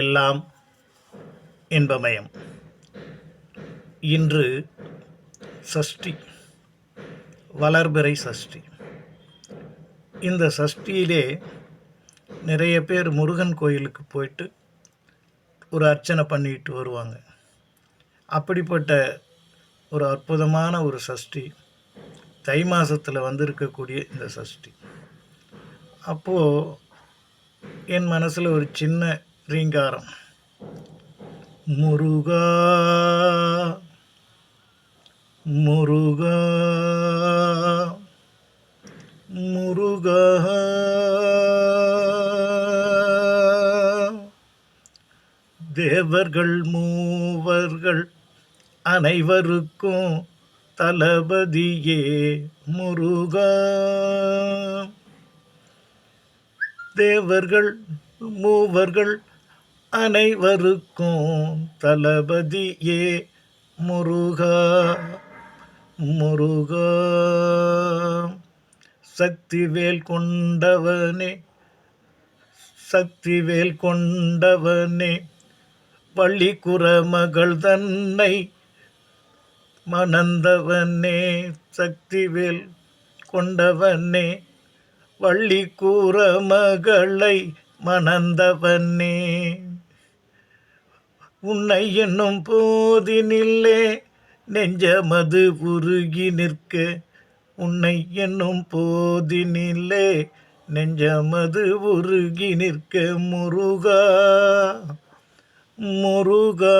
எல்லாம் இன்பமயம். இன்று சஷ்டி, வளர்பிறை சஷ்டி. இந்த சஷ்டியிலே நிறைய பேர் முருகன் கோயிலுக்கு போயிட்டு ஒரு அர்ச்சனை பண்ணிட்டு வருவாங்க. அப்படிப்பட்ட ஒரு அற்புதமான ஒரு சஷ்டி தை மாதத்தில் வந்திருக்கக்கூடிய இந்த சஷ்டி. அப்போது என் மனசில் ஒரு சின்ன ரீங்காரம், முருகா முருகா முருகா, தேவர்கள் மூவர்கள் அனைவருக்கும் தளபதியே முருகா. தேவர்கள் மூவர்கள் அனைவருக்கும் தளபதியே முருகா முருகா. சக்திவேல் கொண்டவனே சக்திவேல் கொண்டவனே, வள்ளி குறமகள் தன்னை மணந்தவனே. சக்திவேல் கொண்டவனே, வள்ளி குறமகளை மணந்தவனே. உன்னை என்னும் போதினில்லே நெஞ்சமது உருகி நிற்க, உன்னை என்னும் போதினில்லே நெஞ்சமது உருகி நிற்க. முருகா முருகா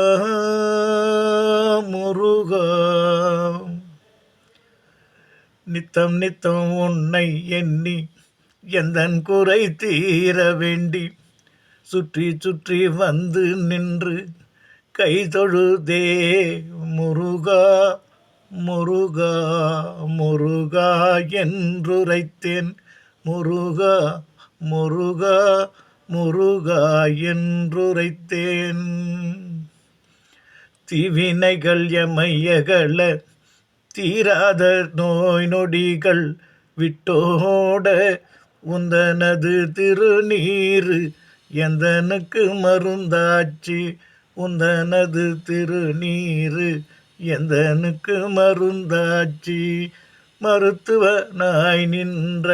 முருகா. நித்தம் நித்தம் உன்னை எண்ணி எந்தன் குறை தீர வேண்டி, சுற்றி சுற்றி வந்து நின்று கை தொழுதே முருகா முருகா முருகா என்றுரைத்தேன். முருகா முருகா முருகா என்றுரைத்தேன். தீவினைகள் எமையகள, தீராத நோய் நொடிகள் விட்டோட, உந்தனது திருநீரு எந்தனுக்கு மருந்தாச்சு. உந்தனது திருநீரு எந்தனுக்கு மருந்தாச்சு. மருத்துவனாய் நின்ற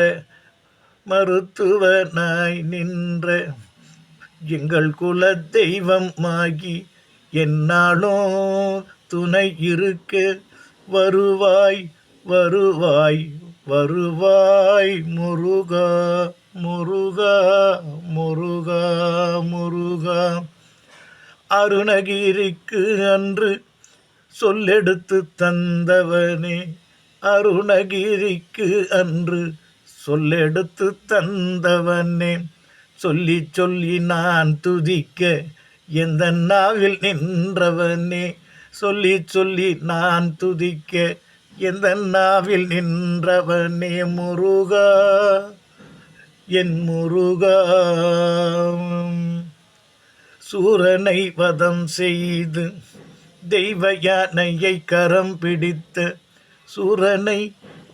மருத்துவனாய் நின்ற எங்கள் குல தெய்வமாகி என்னாலும் துணை இருக்க வருவாய் வருவாய் வருவாய் முருகா முருகா முருகா முருகா. அருணகிரிக்கு அன்று சொல்லெடுத்து தந்தவனே, அருணகிரிக்கு அன்று சொல்லெடுத்து தந்தவனே. சொல்லி சொல்லி நான் துதிக்க எந்த நாவில் நின்றவனே. சொல்லி சொல்லி நான் துதிக்க எந்த நாவில் நின்றவனே. முருகா என் முருகா. சூரனை வதம் செய்து தெய்வ யானையை கரம் பிடித்த, சூரனை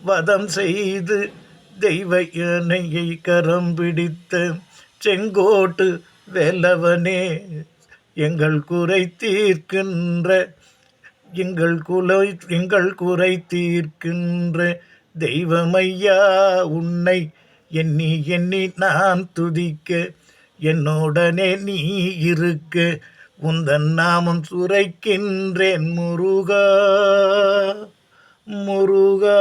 வதம் செய்து தெய்வ யானையை கரம் பிடித்த செங்கோட்டு வேலவனே, எங்கள் குறை தீர்க்கின்ற எங்கள் குறை தீர்க்கின்ற தெய்வமையா. உன்னை எண்ணி எண்ணி நான் துதிக்க என்னுடனே நீ இருக்க, உந்தன் நாமம் சுரைக்கின்றேன் முருகா முருகா.